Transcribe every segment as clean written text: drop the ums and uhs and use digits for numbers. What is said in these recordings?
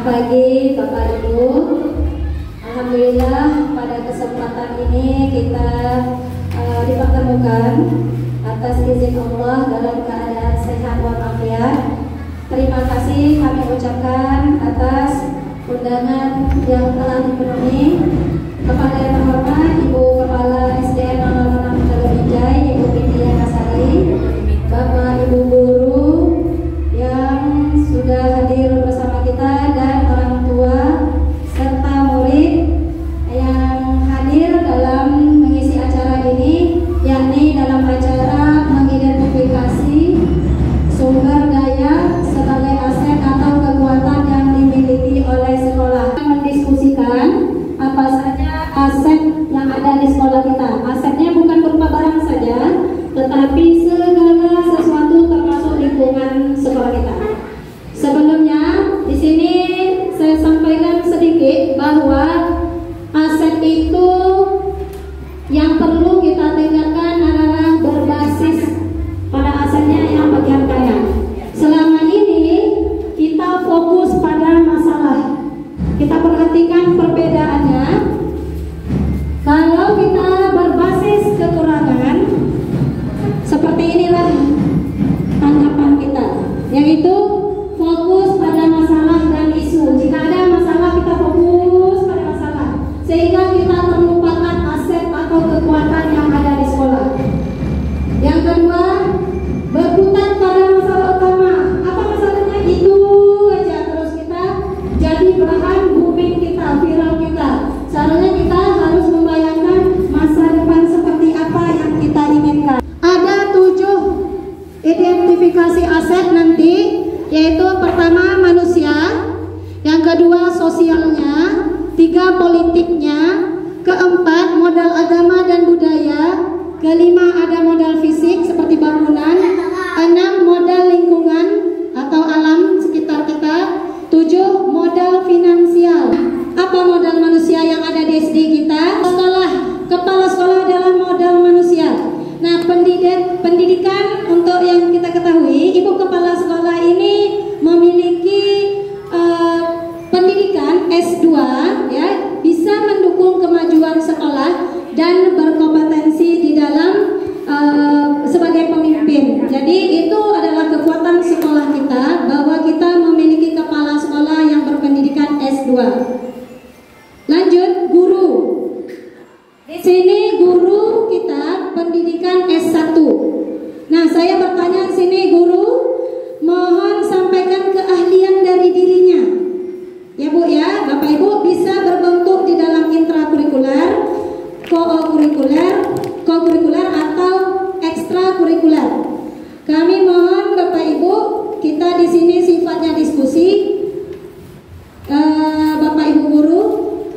Selamat pagi Bapak Ibu. Alhamdulillah pada kesempatan ini kita dipertemukan atas izin Allah dalam keadaan sehat walafiat. Terima kasih kami ucapkan atas undangan yang telah dipenuhi. Kepada yang terhormat Ibu Kepala SDN 06 Kalibinjai, Ibu Bintia Kasari, Bapak Ibu guru yang sudah hadir bersama kita, dan orang tua serta murid yang hadir dalam mengisi acara ini, yakni dalam acara mengidentifikasi sumber daya sebagai aset atau kekuatan yang dimiliki oleh sekolah. Mendiskusikan apa saja aset yang ada di sekolah kita. Asetnya bukan berupa barang saja, tetapi segala sesuatu termasuk lingkungan sekolah kita. Sebelumnya di sini saya sampaikan sedikit bahwa aset itu yang perlu kita tingkatkan adalah berbasis pada asetnya yang bagian kaya. Selama ini kita fokus pada masalah. Kita perhatikan perbedaannya. Kalau kita berbasis kekurangan, seperti inilah tanggapan kita, yaitu fokus pada masalah dan isu. Jika ada masalah, kita fokus pada masalah, sehingga kita terlupakan aset atau kekuatan yang ada di sekolah. Yang kedua, berkutat pada masalah utama. Apa masalahnya? Itu aja terus kita jadi bahan booming kita, viral kita. Seharusnya kita harus membayangkan masa depan seperti apa yang kita inginkan. Ada 7 identifikasi aset nanti, yaitu pertama manusia, yang kedua sosialnya, 3 politiknya, keempat modal agama dan budaya, kelima ada modal fisik seperti bangunan, 6 modal lingkungan atau alam sekitar kita, 7 modal finansial. Apa modal manusia yang ada di SD kita? Sekolah, kepala sekolah adalah modal manusia. Nah, pendidikan untuk yang kita ketahui, ibu kepala sekolah ini memiliki pendidikan S2, ya, bisa mendukung kemajuan sekolah dan berkompetensi di dalam sebagai pemimpin. Jadi itu adalah kekuatan sekolah kita, bahwa kita memiliki kepala sekolah yang berpendidikan S2. Lanjut, guru. Di sini guru kita pendidikan S1. Nah, saya bertanya di sini, guru, mohon sampaikan keahlian dari dirinya. Ya Bu ya, Bapak Ibu bisa berbentuk di dalam intrakurikuler, kokurikuler atau ekstrakurikuler. Kami mohon Bapak Ibu, kita di sini sifatnya diskusi. Bapak Ibu guru,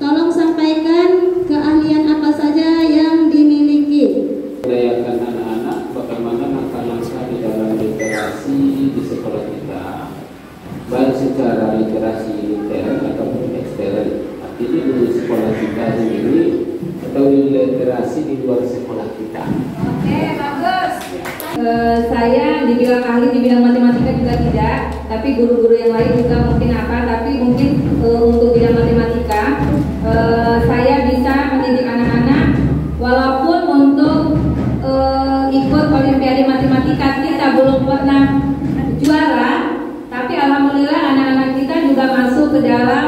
tolong sampaikan keahlian apa saja yang dimiliki. Memberdayakan anak-anak, bagaimana langkah-langkah di dalam literasi di sekolah kita, baik secara literasi literal ataupun eksternal. Artinya di sekolah kita sendiri atau di literasi di luar sekolah kita. Oke, bagus. Saya dibilang ahli di bidang matematika juga tidak, tapi guru-guru yang lain juga mungkin tapi mungkin untuk bidang matematika saya bisa mendidik anak-anak, walaupun untuk ikut olimpiade matematika kita belum pernah juara, tapi alhamdulillah anak-anak kita juga masuk ke dalam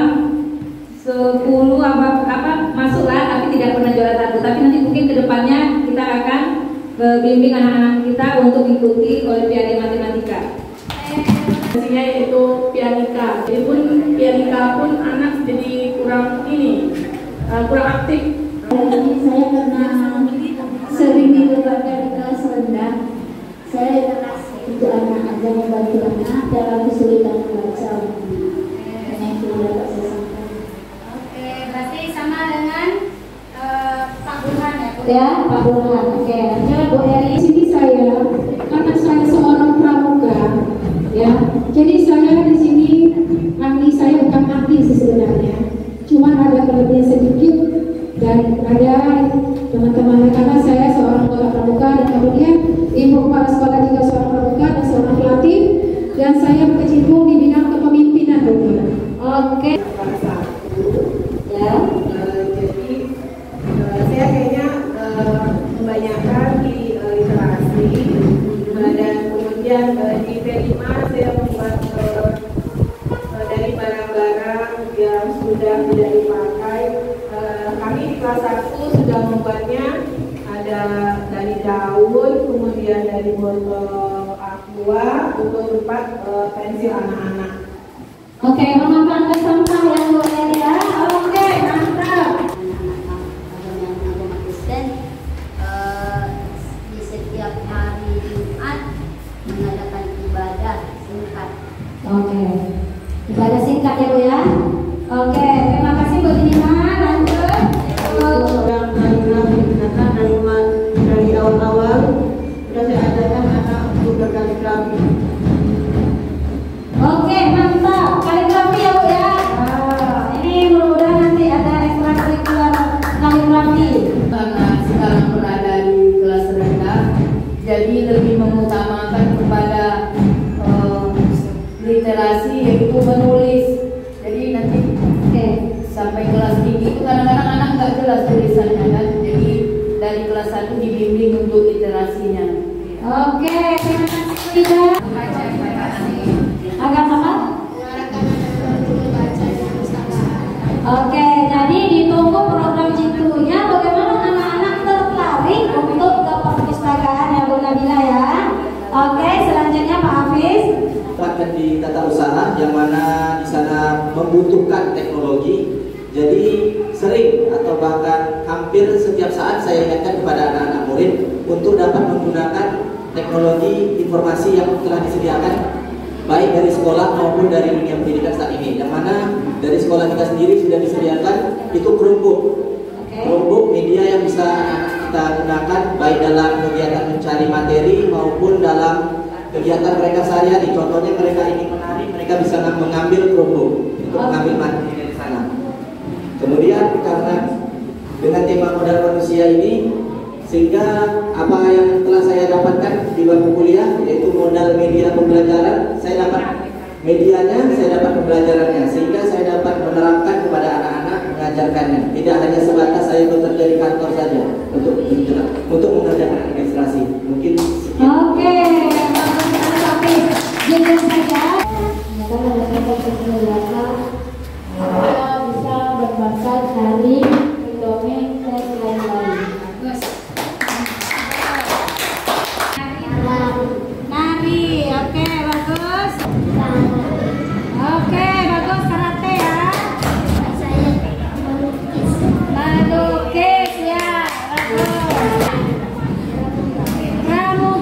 10 masuklah, tapi tidak pernah juara 1. Tapi nanti mungkin kedepannya kita akan bimbing anak-anak kita untuk mengikuti olimpiade matematika. Isinya yaitu pianika. Jadi pun pianika pun anak jadi kurang aktif. Jadi saya karena sering dilibatkan di kelas rendah, saya itu anak aja membantu anak dalam kesulitan membaca. Hanya itu dapat saya sampaikan. Oke, berarti sama dengan Pak Burhan ya? Ya, Pak Burhan. Oke, lanjut Bu Eri. Sini saya, karena saya seorang pramuka, ya. Jadi saya di sini ahli, saya bukan ahli sebenarnya, cuma ada kelebihan sedikit dan ada teman-teman, karena saya seorang anggota pramuka dan kemudian ibu kepala sekolah juga seorang pramuka dan seorang pelatih, dan saya berkecimpung di bidang kepemimpinan. Oke, kemudian dari botol aqua untuk tempat pensil anak-anak. Oke, memanfaatkan sampah yang luar ya. Oke, mantap. Yang agama Kristen di setiap hari Jumat mengadakan ibadah singkat. Oke, ibadah singkat ya Bu ya. Oke, terima kasih Bu Nina. Lanjut. Dari awal-awal sudah saya ajarkan anak untuk berkali-kali. Oke, mantap. Kaligrafi ya Bu ya. Ini mudah-mudahan nanti ada ekstrakurikuler kaligrafi. Karena sekarang berada di kelas rendah, jadi lebih mengutamakan kepada literasi, yaitu menulis. Jadi nanti sampai kelas tinggi itu kadang-kadang anak nggak jelas tulisannya kan, jadi dari kelas 1 dibimbing untuk literasinya. Oke, terima kasih Bu Ida. Agak apa? Oke, jadi ditunggu program Jitu-nya. Bagaimana anak-anak tertarik untuk ke perpustakaan ya Bu Nabila ya. Oke, selanjutnya Pak Hafiz. Bahkan di tata usaha yang mana di sana membutuhkan teknologi, jadi sering atau bahkan hampir setiap saat saya ingatkan kepada anak-anak murid untuk dapat menggunakan teknologi informasi yang telah disediakan baik dari sekolah maupun dari dunia pendidikan saat ini, yang mana dari sekolah kita sendiri sudah disediakan itu Chromebook. Chromebook media yang bisa kita gunakan baik dalam kegiatan mencari materi maupun dalam kegiatan mereka sehari-hari. Contohnya mereka ingin menari, mereka bisa mengambil Chromebook untuk mengambil materi dari sana. Kemudian karena dengan tema modal manusia ini, sehingga apa yang telah saya dapatkan di bangku kuliah, yaitu modal media pembelajaran, saya dapat medianya, saya dapat pembelajarannya, sehingga saya dapat menerapkan kepada anak-anak, mengajarkannya. Tidak hanya sebatas saya bekerja di kantor saja untuk mengerjakan administrasi. Mungkin Oke, tapi jujur saja. Karena ada penjelasan, kita bisa berbakat dari dongeng dan lain-lain. Nari, oke bagus. Oke bagus, karate ya. Melukis ya, bagus. Kamu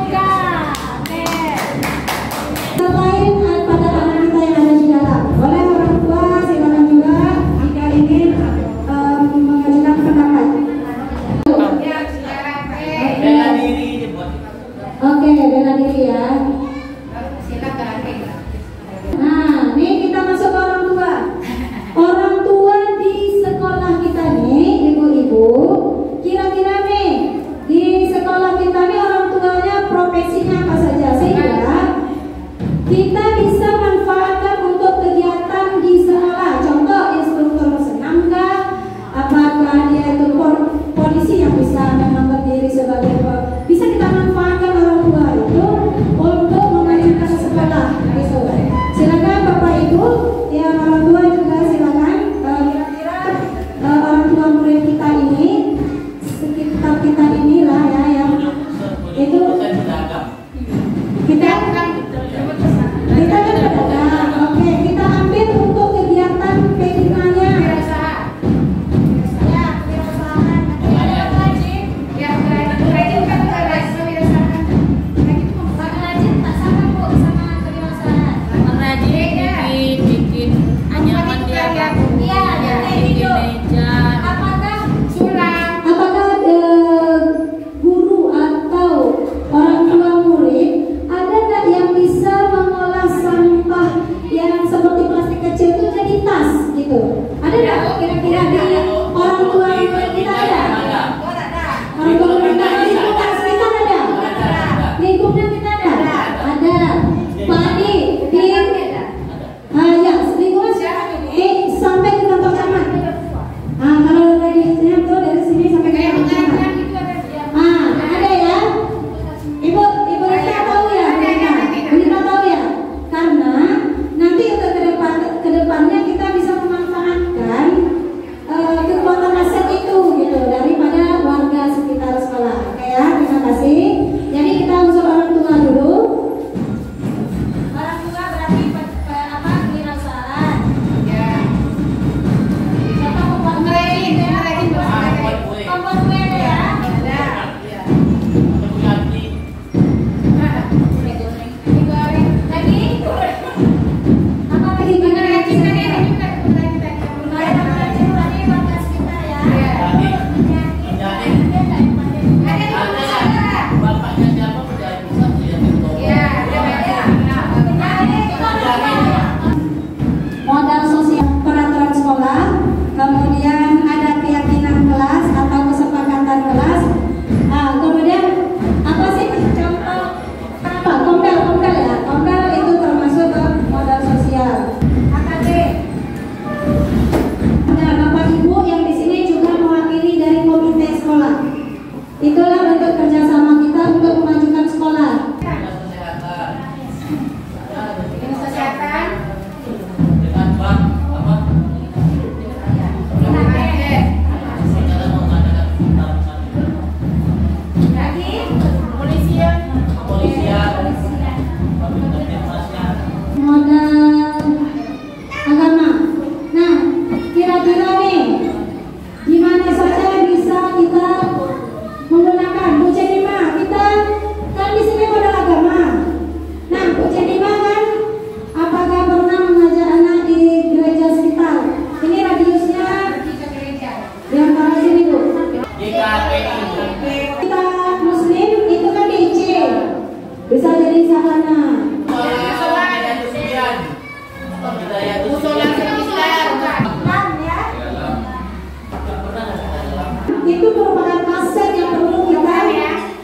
Itu merupakan aset yang perlu kita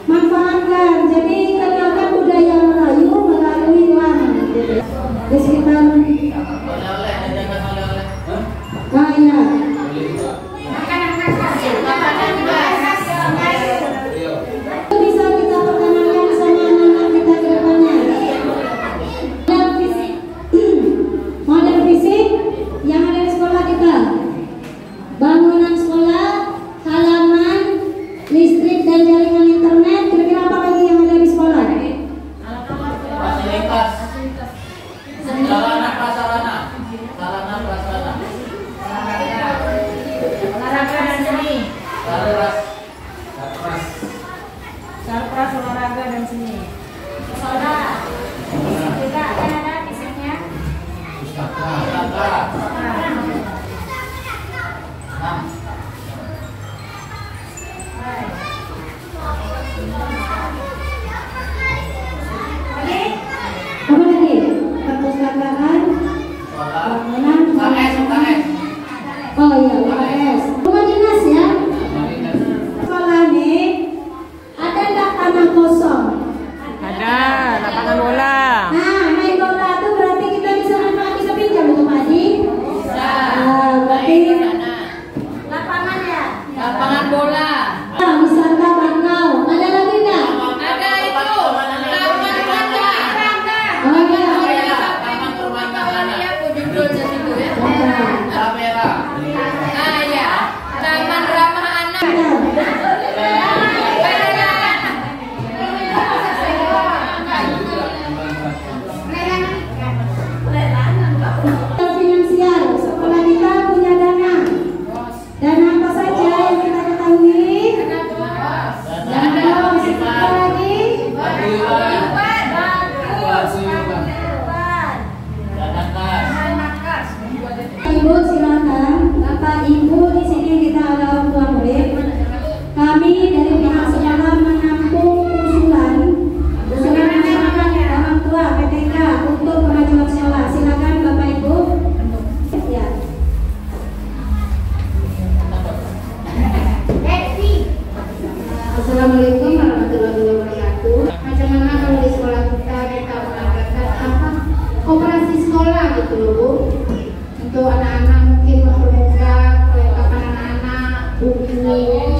manfaatkan. Jadi kenalkan budaya Melayu melalui lam. Di sekitar bisa kita perkenalkan sama anak-anak kita ke depannya. Model fisik yang ada di sekolah kita, bangunan sekolah, halaman, listrik dan jaringan internet. Kira-kira apa lagi yang ada di sekolah? Fasilitas, sarana prasarana, Olahraga dan seni. Sarpras olahraga dan seni. Musola. Juga akan ada fisiknya. Apa lagi? Perpustakaan, bangunan, oh iya, UKS. Rumah dinas ya. Sekolah nih, ada nggak tanah kosong? Ada lapangan bola. Nah, main bola tuh berarti kita bisa manfaat, bisa pinjam itu Pak Adi? Bisa. Berarti Lapangan ya? Lapangan bola. wisata Bangkau. Ada lagi nggak? Ada itu. Taman Rangga. Oh iya. Taman Permata ya, judulnya itu ya. kamera, Ah ya. Taman ramah anak. Finansial, sekolah kita punya dana. Dana apa saja yang kita ketahui? Dana bos, apa lagi? Ibu silakan, Bapak Ibu di sini kita ada orang tua murid. Kami dari pihak sekolah menampung usulan masyarakat orang tua PTK untuk kemajuan sekolah. Silakan Bapak Ibu. Ya. Assalamualaikum warahmatullahi wabarakatuh. Bagaimana kalau di sekolah kita mengadakan apa operasi sekolah gitu loh Bu, untuk anak-anak mungkin mempermudah kelengkapan anak-anak, buku,